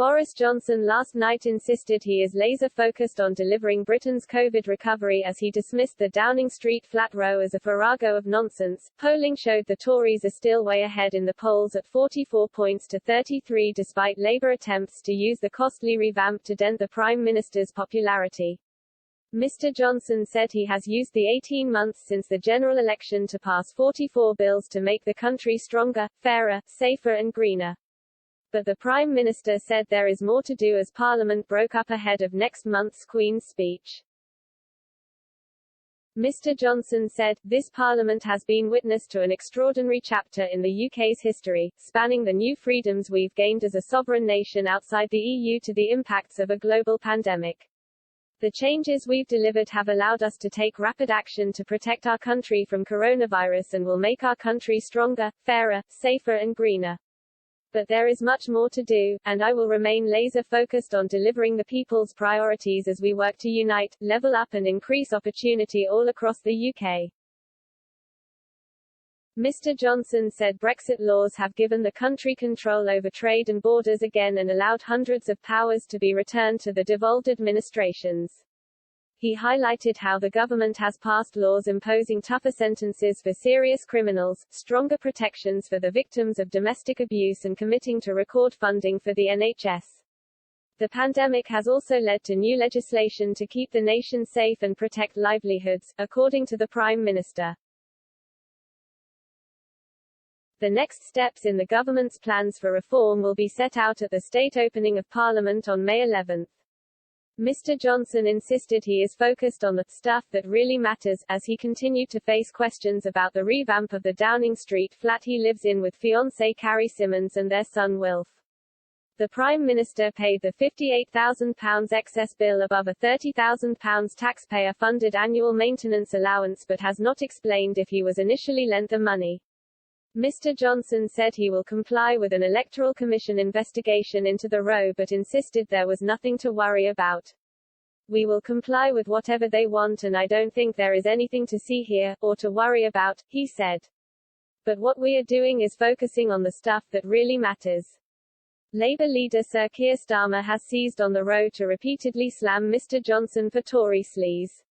Boris Johnson last night insisted he is laser-focused on delivering Britain's COVID recovery as he dismissed the Downing Street flat row as a farrago of nonsense. Polling showed the Tories are still way ahead in the polls at 44 points to 33 despite Labour attempts to use the costly revamp to dent the Prime Minister's popularity. Mr. Johnson said he has used the 18 months since the general election to pass 44 bills to make the country stronger, fairer, safer and greener. But the Prime Minister said there is more to do as Parliament broke up ahead of next month's Queen's speech. Mr. Johnson said, "This Parliament has been witness to an extraordinary chapter in the UK's history, spanning the new freedoms we've gained as a sovereign nation outside the EU to the impacts of a global pandemic. The changes we've delivered have allowed us to take rapid action to protect our country from coronavirus and will make our country stronger, fairer, safer and greener. But there is much more to do, and I will remain laser-focused on delivering the people's priorities as we work to unite, level up and increase opportunity all across the UK." Mr. Johnson said Brexit laws have given the country control over trade and borders again and allowed hundreds of powers to be returned to the devolved administrations. He highlighted how the government has passed laws imposing tougher sentences for serious criminals, stronger protections for the victims of domestic abuse and committing to record funding for the NHS. The pandemic has also led to new legislation to keep the nation safe and protect livelihoods, according to the Prime Minister. The next steps in the government's plans for reform will be set out at the state opening of Parliament on May 11. Mr. Johnson insisted he is focused on the stuff that really matters, as he continued to face questions about the revamp of the Downing Street flat he lives in with fiancée Carrie Symonds and their son Wilf. The Prime Minister paid the £58,000 excess bill above a £30,000 taxpayer-funded annual maintenance allowance but has not explained if he was initially lent the money. Mr. Johnson said he will comply with an Electoral Commission investigation into the row but insisted there was nothing to worry about. "We will comply with whatever they want and I don't think there is anything to see here, or to worry about," he said. "But what we are doing is focusing on the stuff that really matters." Labour leader Sir Keir Starmer has seized on the row to repeatedly slam Mr. Johnson for Tory sleaze.